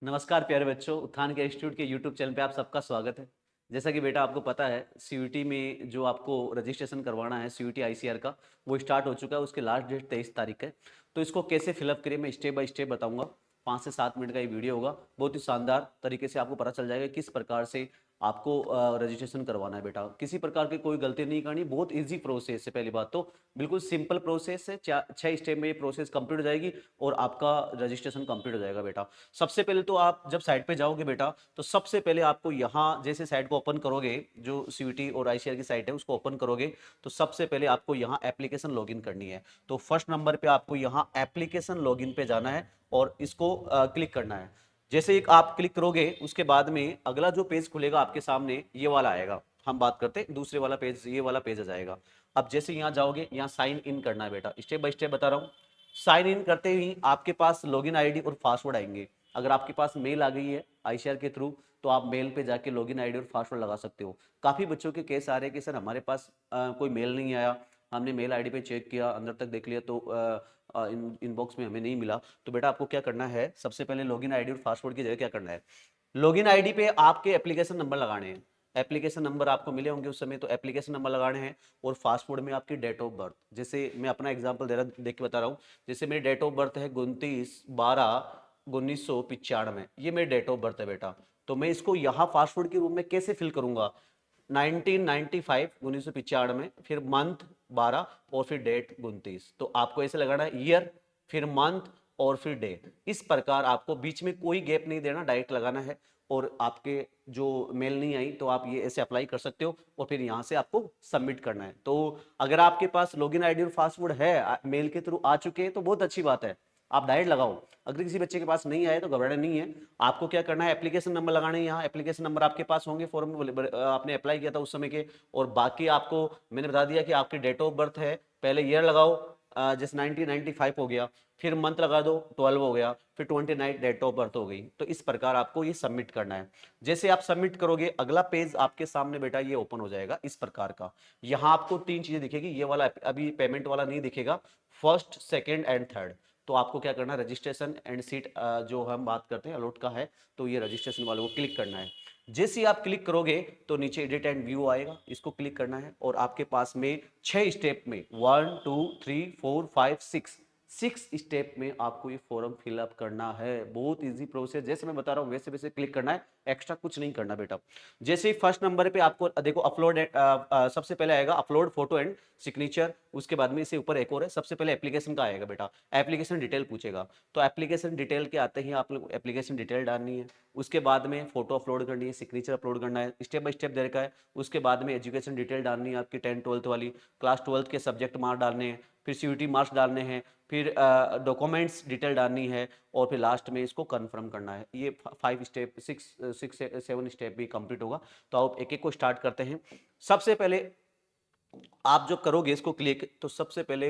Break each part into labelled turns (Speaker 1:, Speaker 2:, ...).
Speaker 1: नमस्कार प्यारे बच्चों, उत्थान के इंस्टीट्यूट के यूट्यूब चैनल पे आप सबका स्वागत है। जैसा कि बेटा आपको पता है, सीयूटी में जो आपको रजिस्ट्रेशन करवाना है सीयूटी आईसीआर का, वो स्टार्ट हो चुका है। उसकी लास्ट डेट 23 तारीख है। तो इसको कैसे फिलअप करें मैं स्टेप बाय स्टेप बताऊंगा। 5 से 7 मिनट का ये वीडियो होगा। बहुत ही शानदार तरीके से आपको पता चल जाएगा किस प्रकार से आपको रजिस्ट्रेशन करवाना है। बेटा किसी प्रकार की कोई गलती नहीं करनी, बहुत ईजी प्रोसेस है। पहली बात तो बिल्कुल सिंपल प्रोसेस है। 6 स्टेप में ये प्रोसेस कंप्लीट हो जाएगी और आपका रजिस्ट्रेशन कंप्लीट हो जाएगा। बेटा सबसे पहले तो आप जब साइट पे जाओगे बेटा, तो सबसे पहले आपको यहाँ जैसे साइट को ओपन करोगे, जो सीयूटी और आईसीआर की साइट है उसको ओपन करोगे, तो सबसे पहले आपको यहाँ एप्लीकेशन लॉगिन करनी है। तो फर्स्ट नंबर पे आपको यहाँ एप्लीकेशन लॉगिन पे जाना है और इसको क्लिक करना है। जैसे ही आप क्लिक करोगे उसके बाद में अगला जो पेज खुलेगा आपके सामने, ये वाला आएगा। हम बात करते हैं दूसरे वाला पेज, ये वाला पेज आ जाएगा। अब जैसे यहाँ जाओगे, यहाँ साइन इन करना है। बेटा स्टेप बाय स्टेप बता रहा हूँ। साइन इन करते ही आपके पास लॉगिन आईडी और पासवर्ड आएंगे। अगर आपके पास मेल आ गई है आईसीआर के थ्रू, तो आप मेल पे जाके लॉगिन आईडी और पासवर्ड लगा सकते हो। काफ़ी बच्चों के केस आ रहे हैं कि सर हमारे पास कोई मेल नहीं आया, हमने मेल आईडी पे चेक किया, अंदर तक देख लिया, तो इनबॉक्स में हमें नहीं मिला। तो बेटा आपको क्या करना है, सबसे पहले लॉगिन आईडी और पासवर्ड की जगह क्या करना है, लॉगिन आईडी पे आपके एप्लीकेशन नंबर लगाने हैं। एप्लीकेशन नंबर आपको मिले होंगे उस समय, तो एप्लीकेशन नंबर लगाने हैं। और पासवर्ड में आपकी डेट ऑफ बर्थ, जैसे मैं अपना एग्जांपल दे रहा देख के बता रहा हूँ। जैसे मेरी डेट ऑफ बर्थ है 29/12/1995, ये मेरी डेट ऑफ बर्थ है बेटा। तो मैं इसको यहाँ पासवर्ड के रूप में कैसे फिल करूंगा, 1995 1995, फिर मंथ 12 और फिर डेट 29। तो आपको ऐसे लगाना है ईयर, फिर मंथ और फिर डे। इस प्रकार आपको बीच में कोई गैप नहीं देना, डायरेक्ट लगाना है। और आपके जो मेल नहीं आई तो आप ये ऐसे अप्लाई कर सकते हो और फिर यहाँ से आपको सबमिट करना है। तो अगर आपके पास लॉगिन आईडी और पासवर्ड है, मेल के थ्रू आ चुके हैं, तो बहुत अच्छी बात है, आप डायरेक्ट लगाओ। अगर किसी बच्चे के पास नहीं आए तो घबराना नहीं है। आपको क्या करना है, एप्लीकेशन नंबर लगाना है। यहाँ एप्लीकेशन नंबर आपके पास होंगे, फॉर्म में आपने अप्लाई किया था उस समय के। और बाकी आपको मैंने बता दिया कि आपकी डेट ऑफ बर्थ है, पहले ईयर लगाओ, जैसे 1995 हो गया, फिर मंथ लगा दो 12 हो गया, फिर 29 डेट ऑफ बर्थ हो गई। तो इस प्रकार आपको ये सबमिट करना है। जैसे आप सबमिट करोगे, अगला पेज आपके सामने बेटा ये ओपन हो जाएगा इस प्रकार का। यहाँ आपको तीन चीजें दिखेगी, ये वाला अभी पेमेंट वाला नहीं दिखेगा, फर्स्ट सेकेंड एंड थर्ड। तो आपको क्या करना है, रजिस्ट्रेशन एंड सीट जो हम बात करते हैं अलॉट का है, तो ये रजिस्ट्रेशन वाले को क्लिक करना है। जैसे ही आप क्लिक करोगे तो नीचे एडिट एंड व्यू आएगा, इसको क्लिक करना है। और आपके पास में 6 स्टेप में 1 2 3 4 5 6 स्टेप में आपको ये फॉर्म फिलअप करना है। बहुत इजी प्रोसेस, जैसे मैं बता रहा हूँ वैसे वैसे क्लिक करना है, एक्स्ट्रा कुछ नहीं करना बेटा। जैसे ही फर्स्ट नंबर पे आपको देखो अपलोड, सबसे पहले आएगा अपलोड फोटो एंड सिग्नेचर। उसके बाद में इसे ऊपर एक और है, सबसे पहले एप्लीकेशन का आएगा बेटा, एप्लीकेशन डिटेल पूछेगा। तो एप्लीकेशन डिटेल के आते ही आप लोग एप्लीकेशन डिटेल डालनी है। उसके बाद में फोटो अपलोड करनी है, सिग्नेचर अपलोड करना है, स्टेप बाय स्टेप दे रखा है। उसके बाद में एजुकेशन डिटेल डालनी है, आपकी 10th 12th वाली, क्लास 12th के सब्जेक्ट मार्क्स डालने हैं, फिर सीयूटी मार्क्स डालने हैं, फिर डॉक्यूमेंट्स डिटेल डालनी है, और फिर लास्ट में इसको कंफर्म करना है। ये 5 स्टेप, 6 7 स्टेप भी कंप्लीट होगा। तो आप एक एक को स्टार्ट करते हैं। सबसे पहले आप जो करोगे इसको क्लिक, तो सबसे पहले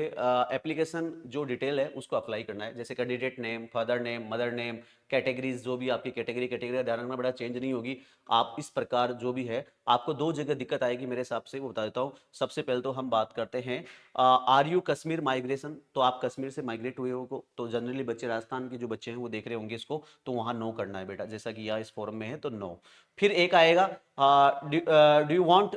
Speaker 1: एप्लीकेशन जो डिटेल है उसको अप्लाई करना है। जैसे candidate name, father name, mother name, categories, जो भी आपकी कैटेगरी कैटेगरी ध्यान रखना बड़ा चेंज नहीं होगी। आप इस प्रकार जो भी है, आपको दो जगह दिक्कत आएगी मेरे हिसाब से, वो बता देता हूँ। सबसे पहले तो हम बात करते हैं आर यू कश्मीर माइग्रेशन, तो आप कश्मीर से माइग्रेट हुए हो को, तो जनरली बच्चे राजस्थान के जो बच्चे हैं वो देख रहे होंगे इसको, तो वहाँ नो करना है बेटा, जैसा कि यहाँ इस फॉर्म में है तो नो। फिर एक आएगा डू यू वांट,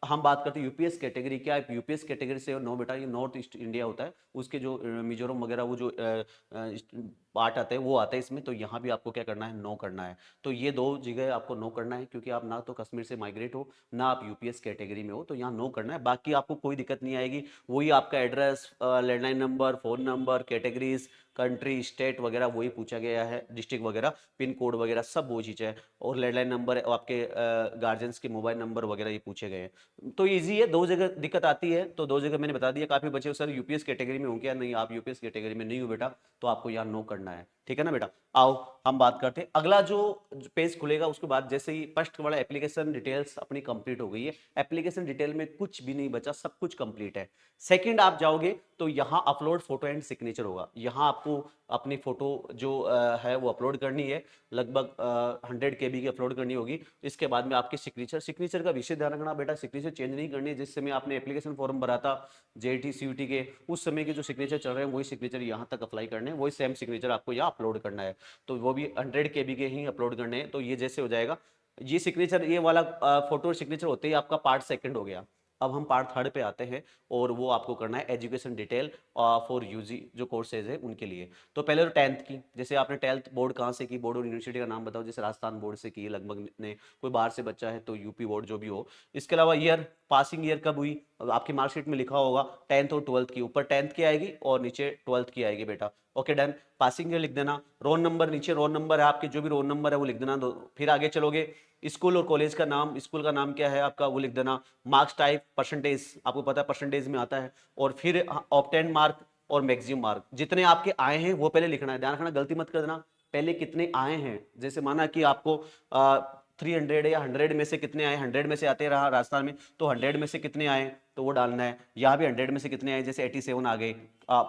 Speaker 1: हम बात करते हैं यूपीएस कैटेगरी, क्या आप यूपीएस कैटेगरी से हो, नो बेटा, ये नॉर्थ ईस्ट इंडिया होता है, उसके जो मिजोरम वगैरह वो जो पार्ट आते हैं वो आते हैं इसमें, तो यहाँ भी आपको क्या करना है, नो करना है। तो ये दो जगह आपको नो करना है, क्योंकि आप ना तो कश्मीर से माइग्रेट हो, ना आप यूपीएस कैटेगरी में हो, तो यहाँ नो करना है। बाकी आपको कोई दिक्कत नहीं आएगी, वही आपका address, landline number, phone number, categories, country, state वगैरह वही पूछा गया है, डिस्ट्रिक्ट वगैरह, पिन कोड वगैरह सब वो चीज़ है। और लैंडलाइन नंबर, आपके गार्जियंस के मोबाइल नंबर वगैरह ये पूछे गए हैं। तो इजी है, दो जगह दिक्कत आती है, तो दो जगह मैंने बता दिया। काफी बच्चे सर यूपीएस कैटेगरी में हो क्या, नहीं, आप यूपीएस कैटेगरी में नहीं हो बेटा, तो आपको यहाँ नो करना है, ठीक है ना बेटा। आओ हम बात करते हैं, अगला जो पेज खुलेगा उसके बाद जैसे ही फर्स्ट वाला एप्लीकेशन डिटेल्स अपनी कंप्लीट हो गई है, एप्लीकेशन डिटेल में कुछ भी नहीं बचा, सब कुछ कंप्लीट है। सेकंड आप जाओगे तो यहाँ अपलोड फोटो एंड सिग्नेचर होगा। यहाँ आपको अपनी फोटो जो है वो अपलोड करनी है, लगभग 100 KB की अपलोड करनी होगी। इसके बाद में आपके सिग्नेचर, सिग्नेचर का विशेष ध्यान रखना बेटा, सिग्नेचर चेंज नहीं करनी है। जिस समय आपने एप्लीकेशन फॉर्म भरा था जेईटी सीयूटी के, उस समय के जो सिग्नेचर चल रहे हैं वही सिग्नेचर यहाँ तक अप्लाई करने हैं, वही सेम सिग्नेचर आपको यहाँ अपलोड करना है, तो वो भी 100 KB के ही अपलोड करने हैं। तो ये जैसे हो जाएगा, ये सिग्नेचर, ये वाला फोटो सिग्नेचर होते ही आपका पार्ट सेकंड हो गया। अब हम पार्ट थर्ड पे आते हैं, और वो आपको करना है एजुकेशन डिटेल फॉर यूजी जो कोर्सेज है उनके लिए। तो पहले तो 10th की, जैसे आपने 12th बोर्ड कहाँ से की, बोर्ड और यूनिवर्सिटी का नाम बताओ, जैसे राजस्थान बोर्ड से की लगभग ने, कोई बाहर से बच्चा है तो यूपी बोर्ड जो भी हो। इसके अलावा ईयर, पासिंग ईयर कब हुई, आपकी मार्कशीट में लिखा होगा 10th और 12th की, ऊपर 10th की आएगी और नीचे 12th की आएगी बेटा। Okay done. पासिंग ईयर लिख देना, रोल नंबर, नीचे रोल नंबर है आपके, जो भी रोल नंबर है वो लिख देना। फिर आगे चलोगे, स्कूल और कॉलेज का नाम, स्कूल का नाम क्या है आपका वो लिख देना। मार्क्स टाइप परसेंटेज, आपको पता है परसेंटेज में आता है। और फिर ऑब्टेन मार्क और मैक्सिमम मार्क, जितने आपके आए हैं वो पहले लिखना है, ध्यान रखना गलती मत कर देना। पहले कितने आए हैं, जैसे माना कि आपको 300 या 100 में से कितने आए, 100 में से आते रहा राजस्थान में, तो 100 में से कितने आए तो वो डालना है। यहाँ भी 100 में से कितने आए, जैसे 87 आ गए,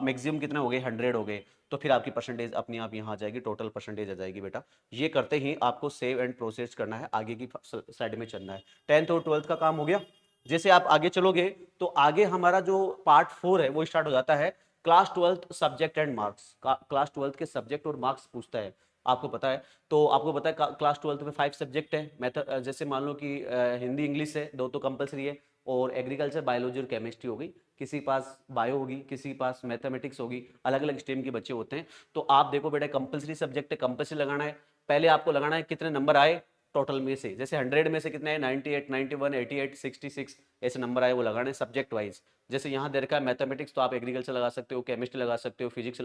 Speaker 1: मैक्सिमम कितने हो गए, 100 हो गए, तो फिर आपकी परसेंटेज अपने आप यहाँ आ जाएगी, टोटल परसेंटेज आ जाएगी बेटा। ये करते ही आपको सेव एंड प्रोसेस करना है, आगे की स्लाइड में चलना है। 10th और 12th का काम हो गया। जैसे आप आगे चलोगे तो आगे हमारा जो पार्ट 4 है वो स्टार्ट हो जाता है, class 12th subject and marks. Class 12th के सब्जेक्ट और मार्क्स पूछता है, आपको पता है। तो आपको पता है क्लास 12th में 5 सब्जेक्ट है, मैथ, जैसे मान लो कि हिंदी इंग्लिश है, दो तो कंपलसरी है, और एग्रीकल्चर बायोलॉजी और केमिस्ट्री होगी, किसी के पास बायो होगी, किसी के पास मैथमेटिक्स होगी, अलग अलग स्ट्रीम के बच्चे होते हैं। तो आप देखो बेटा, कंपलसरी सब्जेक्ट है, कंपलसरी लगाना है। पहले आपको लगाना है कितने नंबर आए टोटल में से, जैसे 100 में से कितने आए, 98, 91, 88, 66, ऐसे नंबर आए वो लगाने सब्जेक्ट वाइज। जैसे यहाँ दे रखा है मैथमेटिक्स, तो आप एग्रीकल्चर लगा सकते हो, केमिस्ट्री लगा सकते हो, फिजिक्स,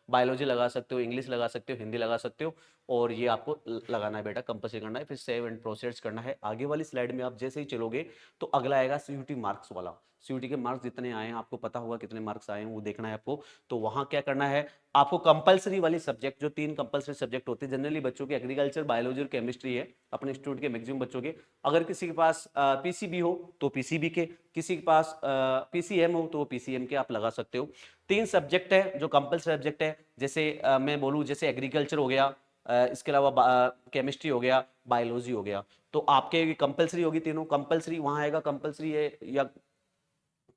Speaker 1: बायोलॉजी लगा सकते हो, इंग्लिश लगा सकते हो, हिंदी लगा सकते हो। और ये आपको लगाना है बेटा, कंपलसरी करना है। फिर सेव एंड प्रोसेस करना है। आगे वाली स्लाइड में आप जैसे ही चलोगे तो अगला आएगा सीयूटी मार्क्स वाला। सीयूटी के मार्क्स जितने आए हैं, आपको पता होगा कितने मार्क्स आए हैं, वो देखना है आपको। तो वहां क्या करना है, आपको कंपलसरी वाली सब्जेक्ट, जो 3 कंपलसरी सब्जेक्ट होते हैं जनरली बच्चों के, एग्रीकल्चर, बायोलॉजी और केमिस्ट्री है अपने इंस्टीट्यूट के मैक्सिमम बच्चों के। अगर किसी के पास पीसीबी हो तो पीसीबी के, किसी के पास पीसीएम हो तो वो पीसीएम के आप लगा सकते हो। 3 सब्जेक्ट है जो कंपलसरी सब्जेक्ट है, जैसे मैं बोलूँ, जैसे एग्रीकल्चर हो गया, इसके अलावा केमिस्ट्री हो गया, बायोलॉजी हो गया, तो आपके कंपलसरी होगी तीनों। कंपलसरी वहां आएगा, कंपलसरी है या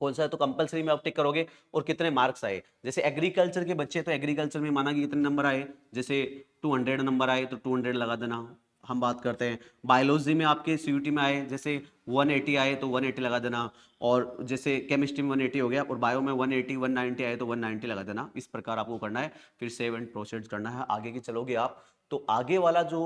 Speaker 1: कौन सा है, तो कंपलसरी में आप टिक करोगे और कितने मार्क्स आए। जैसे एग्रीकल्चर के बच्चे, तो एग्रीकल्चर में माना कि कितने नंबर आए, जैसे 200 नंबर आए तो 200 लगा देना। हम बात करते हैं बायोलॉजी में, आपके सीयूटी में आए जैसे 180 आए तो 180 लगा देना। और जैसे केमिस्ट्री में 180 हो गया, और बायो में 180, 190 आए तो 190 लगा देना। इस प्रकार आपको करना है। फिर सेव एंड प्रोसीड करना है। आगे की चलोगे आप तो आगे वाला जो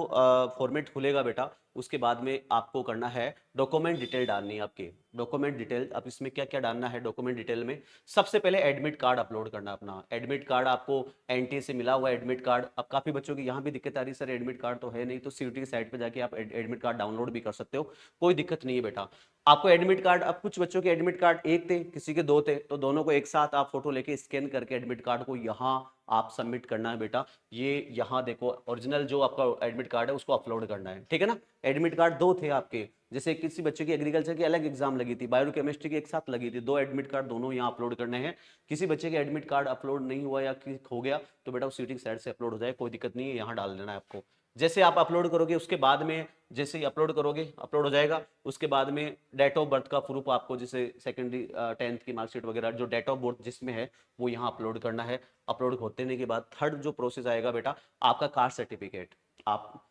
Speaker 1: फॉर्मेट खुलेगा बेटा, उसके बाद में आपको करना है डॉक्यूमेंट डिटेल डालनी है आपकी। डॉक्यूमेंट डिटेल, अब इसमें क्या क्या डालना है डॉक्यूमेंट डिटेल में, सबसे पहले एडमिट कार्ड अपलोड करना अपना। एडमिट कार्ड आपको एनटीए से मिला हुआ एडमिट कार्ड। अब काफी बच्चों की यहाँ भी दिक्कत आ रही है, सर एडमिट कार्ड तो है नहीं, तो सीयूटी की साइट पे जाके आप एडमिट कार्ड डाउनलोड भी कर सकते हो, कोई दिक्कत नहीं है बेटा। आपको एडमिट कार्ड, अब कुछ बच्चों के एडमिट कार्ड एक थे, किसी के दो थे, तो दोनों को एक साथ आप फोटो लेके स्कैन करके एडमिट कार्ड को यहाँ आप सबमिट करना है बेटा। ये यहाँ देखो, ओरिजिनल जो आपका एडमिट कार्ड है उसको अपलोड करना है, ठीक है ना। एडमिट कार्ड दो थे आपके, जैसे किसी बच्चे की एग्रीकल्चर की अलग एग्जाम लगी थी, बायो केमिस्ट्री की एक साथ लगी थी, दो एडमिट कार्ड दोनों यहाँ अपलोड करने हैं। किसी बच्चे के एडमिट कार्ड अपलोड नहीं हुआ या हो गया तो बेटा उस सीटिंग साइड से अपलोड हो जाए, कोई दिक्कत नहीं है, यहाँ डाल देना है आपको। जैसे आप अपलोड करोगे उसके बाद में, जैसे ही अपलोड करोगे अपलोड हो जाएगा, उसके बाद में डेट ऑफ बर्थ का प्रूफ आपको, जैसे सेकेंडरी 10th की मार्कशीट वगैरह, जो डेट ऑफ बर्थ जिसमें है वो यहाँ अपलोड करना है। अपलोड होने के बाद थर्ड जो प्रोसेस आएगा बेटा, आपका कास्ट सर्टिफिकेट। आप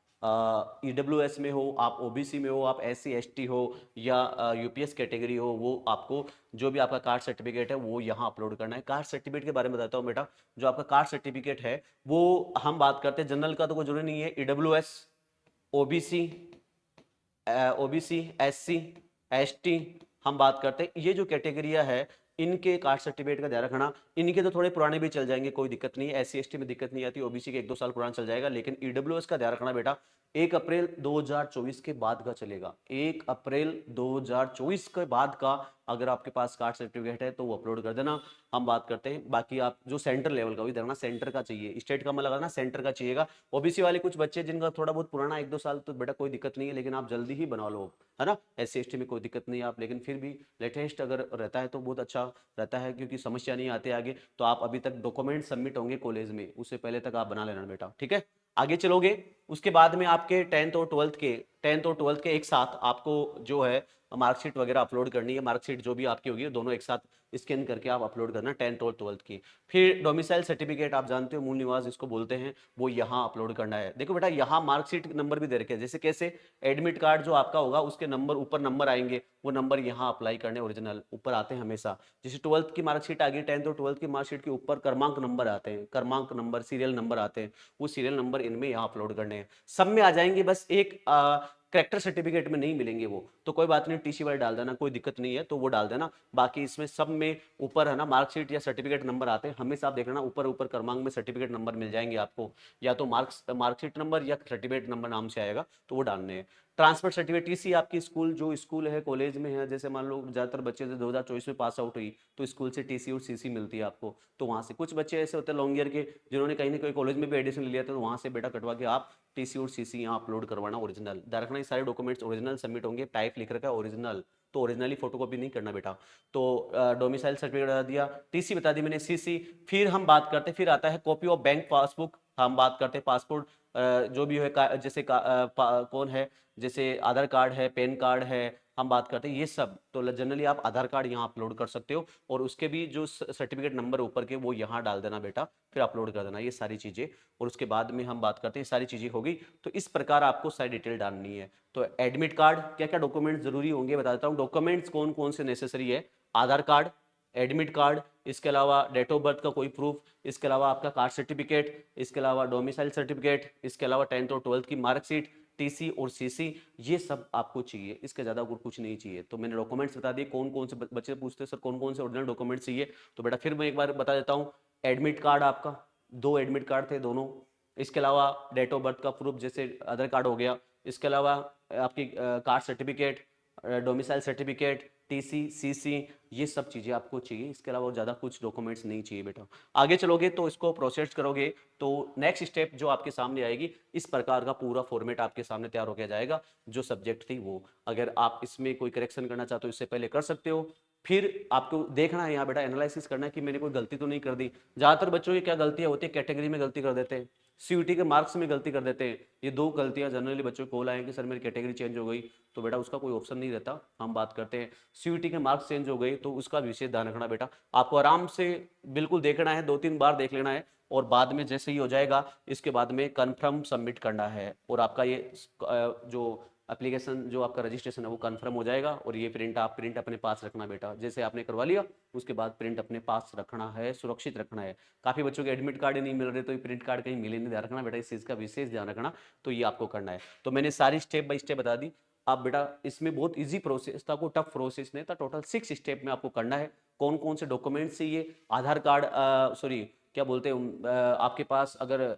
Speaker 1: ईडब्ल्यूएस में हो, आप ओबीसी में हो, आप एससी एसटी हो या यूपीएस कैटेगरी हो, वो आपको जो भी आपका कास्ट सर्टिफिकेट है वो यहाँ अपलोड करना है। कास्ट सर्टिफिकेट के बारे में बताता हूँ बेटा, जो आपका कास्ट सर्टिफिकेट है वो हम बात करते हैं जनरल का तो कोई जरूरी नहीं है, EWS, OBC, OBC, SC, ST, हम बात करते हैं ये जो कैटेगरिया है, इनके कास्ट सर्टिफिकेट का ध्यान रखना। इनके तो थोड़े पुराने भी चल जाएंगे, कोई दिक्कत नहीं है, एससी एसटी में दिक्कत नहीं आती, ओबीसी के 1-2 साल पुराना चल जाएगा, लेकिन ईडब्ल्यूएस का ध्यान रखना बेटा, 1 अप्रैल 2024 के बाद का चलेगा। 1 अप्रैल 2024 के बाद का अगर आपके पास कास्ट सर्टिफिकेट है तो वो अपलोड कर देना। हम बात करते हैं बाकी, आप जो सेंटर लेवल का भी देखना, सेंटर का चाहिए, स्टेट का मत लगाना, सेंटर का चाहिएगा। ओबीसी वाले कुछ बच्चे जिनका थोड़ा बहुत पुराना 1-2 साल, तो बेटा कोई दिक्कत नहीं है, लेकिन आप जल्दी ही बना लो, है ना। एससी एसटी में कोई दिक्कत नहीं है आप, लेकिन फिर भी लेटेस्ट अगर रहता है तो बहुत अच्छा रहता है, क्योंकि समस्या नहीं आते आगे। तो आप अभी तक डॉक्यूमेंट सबमिट होंगे कॉलेज में, उससे पहले तक आप बना लेना बेटा, ठीक है। आगे चलोगे उसके बाद में आपके 10th और 12th के एक साथ आपको जो है मार्कशीट वगैरह अपलोड करनी है, मार्कशीट जो भी आपकी होगी दोनों एक साथ स्कैन करके आप अपलोड करना 10th और 12th की। फिर डोमिसाइल सर्टिफिकेट आप जानते हो, मूल निवास जिसको बोलते हैं, वो यहाँ अपलोड करना है। देखो बेटा यहाँ मार्कशीट नंबर भी दे रखे हैं, जैसे कैसे एडमिट कार्ड जो आपका होगा उसके नंबर ऊपर नंबर आएंगे, वो नंबर यहाँ अप्लाई करने ओरिजिनल ऊपर आते हैं हमेशा। जैसे 12th की मार्कशीट आ गई, 10th और 12th की मार्कशीट के ऊपर क्रमांक नंबर आते हैं, क्रमांक नंबर सीरियल नंबर आते हैं, वो सीरियल नंबर इनमें यहाँ अपलोड करने हैं। सब में आ जाएंगे, बस एक करेक्टर सर्टिफिकेट में नहीं मिलेंगे वो, तो कोई बात नहीं, टीसी वाले डाल देना, कोई दिक्कत नहीं है, तो वो डाल देना। बाकी इसमें सब में ऊपर है ना मार्कशीट या सर्टिफिकेट नंबर आते हैं, हमेशा आप देख लेना ऊपर ऊपर क्रमांक में सर्टिफिकेट नंबर मिल जाएंगे आपको, या तो मार्कशीट नंबर या सर्टिफिकेट नंबर नाम से आएगा, तो वो डालने हैं। ट्रांसफर सर्टिफिकेट, टीसी आपकी स्कूल जो स्कूल है कॉलेज में है, जैसे मान लो ज्यादातर बच्चे से 2024 में पास आउट हुई तो स्कूल से टीसी और सीसी मिलती है आपको, तो वहां से कुछ बच्चे ऐसे होते हैं लॉन्ग ईयर के जिन्होंने कहीं ना कहीं कॉलेज में भी एडमिशन ले लिया था, तो वहां से बेटा कटवा के आप टीसी और सीसी यहाँ अपलोड करवाना ओरिजिनल। ध्यान रखना ये सारे डॉक्यूमेंट्स ओरिजिनल सबमिट होंगे, टाइप लिख रखा है ओरिजिनल, तो ओरिजिनली फोटोकॉपी नहीं करना बेटा। तो डोमिसाइल सर्टिफिकेट बता दिया, टीसी बता दी मैंने, सीसी। फिर हम बात करते हैं, फिर आता है कॉपी ऑफ बैंक पासबुक, हम बात करते हैं पासपोर्ट जो भी है जैसे कौन है, जैसे आधार कार्ड है, पैन कार्ड है, हम बात करते हैं ये सब। तो जनरली आप आधार कार्ड यहाँ अपलोड कर सकते हो, और उसके भी जो सर्टिफिकेट नंबर ऊपर के वो यहाँ डाल देना बेटा, फिर अपलोड कर देना ये सारी चीजें। और उसके बाद में हम बात करते हैं सारी चीजें होगी, तो इस प्रकार आपको सारी डिटेल डालनी है। तो एडमिट कार्ड, क्या क्या डॉक्यूमेंट जरूरी होंगे बता देता हूँ, डॉक्यूमेंट्स कौन कौन से नेसेसरी है, आधार कार्ड, एडमिट कार्ड, इसके अलावा डेट ऑफ बर्थ का कोई प्रूफ, इसके अलावा आपका कास्ट सर्टिफिकेट, इसके अलावा डोमिसाइल सर्टिफिकेट, इसके अलावा 10th और 12th की मार्कशीट, टीसी और सीसी, ये सब आपको चाहिए, इसके ज्यादा और कुछ नहीं चाहिए। तो मैंने डॉक्यूमेंट्स बता दिए, कौन कौन से बच्चे पूछते हैं सर कौन कौन से ओरिजिनल डॉक्यूमेंट्स चाहिए, तो बेटा फिर मैं एक बार बता देता हूँ। एडमिट कार्ड आपका, 2 एडमिट कार्ड थे दोनों, इसके अलावा डेट ऑफ बर्थ का प्रूफ जैसे आधार कार्ड हो गया, इसके अलावा आपकी caste certificate, domicile certificate, TC, CC, ये सब चीजें आपको चाहिए, इसके अलावा ज्यादा कुछ डॉक्यूमेंट्स नहीं चाहिए बेटा। आगे चलोगे तो इसको प्रोसेस करोगे तो नेक्स्ट स्टेप जो आपके सामने आएगी, इस प्रकार का पूरा फॉर्मेट आपके सामने तैयार होकर जाएगा, जो सब्जेक्ट थी वो। अगर आप इसमें कोई करेक्शन करना चाहते हो इससे पहले कर सकते हो। फिर आपको देखना है यहाँ बेटा, एनालिसिस करना है कि मैंने कोई गलती तो नहीं कर दी। ज्यादातर बच्चों की क्या गलतियां होती है, कैटेगरी में गलती कर देते हैं, सीयूटी के मार्क्स में गलती कर देते हैं। ये 2 गलतियां जनरली बच्चों को कॉल आए कि सर मेरी कैटेगरी चेंज हो गई, तो बेटा उसका कोई ऑप्शन नहीं रहता। हम बात करते हैं सीयूटी के मार्क्स चेंज हो गए तो उसका विशेष ध्यान रखना बेटा, आपको आराम से बिल्कुल देखना है, 2-3 बार देख लेना है, और बाद में जैसे ही हो जाएगा इसके बाद में कन्फर्म सबमिट करना है, और आपका ये जो एप्लीकेशन जो आपका रजिस्ट्रेशन है वो कंफर्म हो जाएगा। और ये प्रिंट अपने पास रखना बेटा, जैसे आपने करवा लिया उसके बाद प्रिंट अपने पास रखना है, सुरक्षित रखना है। काफी बच्चों के एडमिट कार्ड ही नहीं मिल रहे, तो ये प्रिंट कार्ड कहीं मिले नहीं, ध्यान रखना बेटा, इस चीज का विशेष ध्यान रखना। तो ये आपको करना है। तो मैंने सारी स्टेप बाय स्टेप बता दी। आप बेटा इसमें बहुत इजी प्रोसेस था, कोई टफ प्रोसेस नहीं था, टोटल 6 स्टेप में आपको करना है। कौन कौन से डॉक्यूमेंट चाहिए, आधार कार्ड, सॉरी क्या बोलते हैं, आपके पास अगर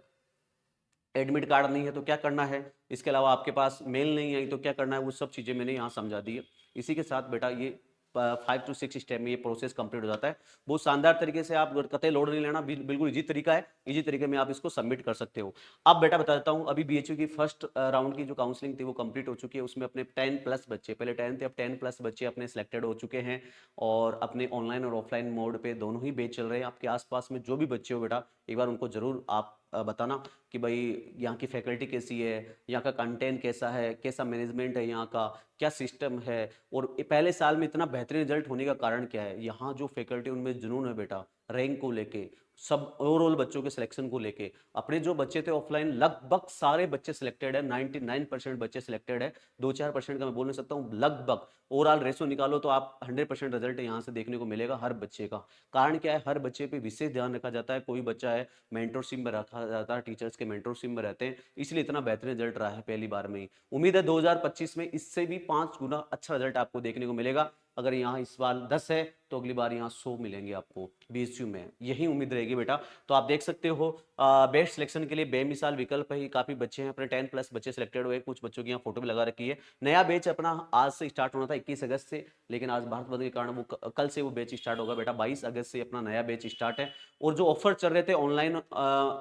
Speaker 1: एडमिट कार्ड नहीं है तो क्या करना है, इसके अलावा आपके पास मेल नहीं आई तो क्या करना है, वो सब चीजें मैंने यहाँ समझा दी है। इसी के साथ बेटा ये 5 to 6 स्टेप में ये प्रोसेस कंप्लीट हो जाता है। बहुत शानदार तरीके से, आप कतई लोड नहीं लेना, बिल्कुल इजी तरीका है, इजी तरीके में आप इसको सबमिट कर सकते हो। अब बेटा बता देता हूँ, अभी बीएचयू की फर्स्ट राउंड की जो काउंसलिंग थी वो कंप्लीट हो चुकी है, उसमें अपने 10+ बच्चे, पहले 10 थे अब 10+ बच्चे अपने सिलेक्टेड हो चुके हैं, और अपने ऑनलाइन और ऑफलाइन मोड पे दोनों ही बैच चल रहे हैं। आपके आसपास में जो भी बच्चे हो बेटा, एक बार उनको जरूर आप बताना कि भाई यहाँ की फैकल्टी कैसी है, यहाँ का कंटेंट कैसा है, कैसा मैनेजमेंट है, यहाँ का क्या सिस्टम है, और पहले साल में इतना बेहतरीन रिजल्ट होने का कारण क्या है। यहाँ जो फैकल्टी उनमें जुनून है बेटा, रैंक को लेके, सब ओवरऑल बच्चों के सिलेक्शन को लेके। अपने जो बच्चे थे ऑफलाइन लगभग सारे बच्चे सिलेक्टेड है, 99% बच्चे सिलेक्टेड है, 2-4% का मैं बोल नहीं सकता हूँ, लगभग ओवरऑल रेशो निकालो तो आप 100% रिजल्ट यहाँ से देखने को मिलेगा हर बच्चे का। कारण क्या है, हर बच्चे पे विशेष ध्यान रखा जाता है, कोई बच्चा है मेंटरशिप में रखा जाता है, टीचर्स के मेंटरशिप में रहते हैं, इसलिए इतना बेहतरीन रिजल्ट रहा है पहली बार में ही। उम्मीद है 2025 में इससे भी 5 गुना अच्छा रिजल्ट आपको देखने को मिलेगा। अगर यहाँ इस बार 10 है तो अगली बार यहाँ 100 मिलेंगे आपको बीएचयू में, यही उम्मीद रहेगी बेटा। तो आप देख सकते हो बेस्ट सिलेक्शन के लिए बेमिसाल विकल्प है, काफी बच्चे हैं, अपने 10+ बच्चे सिलेक्टेड हुए, कुछ बच्चों की यहाँ फोटो भी लगा रखी है। नया बैच अपना आज से स्टार्ट होना था 21 अगस्त से, लेकिन आज भारत बंद के कारण वो कल से वो बैच स्टार्ट होगा बेटा, 22 अगस्त से अपना नया बैच स्टार्ट है। और जो ऑफर चल रहे थे ऑनलाइन,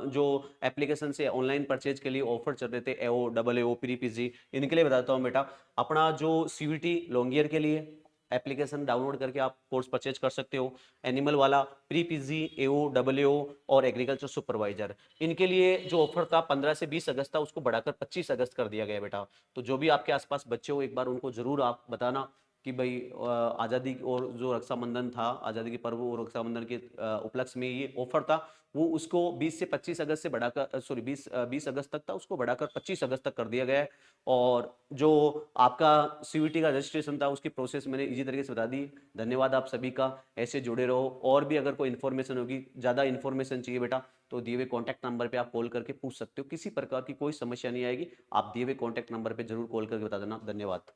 Speaker 1: जो एप्लीकेशन से ऑनलाइन परचेज के लिए ऑफर चल रहे थे, एओ, डबल एओ, प्री पीजी, इनके लिए बताता हूँ बेटा। अपना जो सीयूटी लॉन्ग ईयर के लिए एप्लीकेशन डाउनलोड करके आप कोर्स परचेज कर सकते हो, एनिमल वाला, प्री पीजी, एओ, डबल एओ और एग्रीकल्चर सुपरवाइजर, इनके लिए जो ऑफर था 15 से 20 अगस्त था, उसको बढ़ाकर 25 अगस्त कर दिया गया बेटा। तो जो भी आपके आसपास बच्चे हो एक बार उनको जरूर आप बताना कि भाई आज़ादी और जो रक्षाबंधन था, आज़ादी के पर्व और रक्षाबंधन के उपलक्ष्य में ये ऑफर था, वो उसको 20 से 25 अगस्त से बढ़ाकर, सॉरी 20 अगस्त तक था, उसको बढ़ाकर 25 अगस्त तक कर दिया गया है। और जो आपका सीयूईटी का रजिस्ट्रेशन था उसकी प्रोसेस मैंने इजी तरीके से बता दी। धन्यवाद आप सभी का, ऐसे जुड़े रहो। और भी अगर कोई इन्फॉर्मेशन होगी, ज़्यादा इन्फॉर्मेशन चाहिए बेटा, तो दिए हुए कॉन्टैक्ट नंबर पे आप कॉल करके पूछ सकते हो, किसी प्रकार की कोई समस्या नहीं आएगी। आप दिए हुए कॉन्टैक्ट नंबर पे जरूर कॉल करके बता देना। धन्यवाद।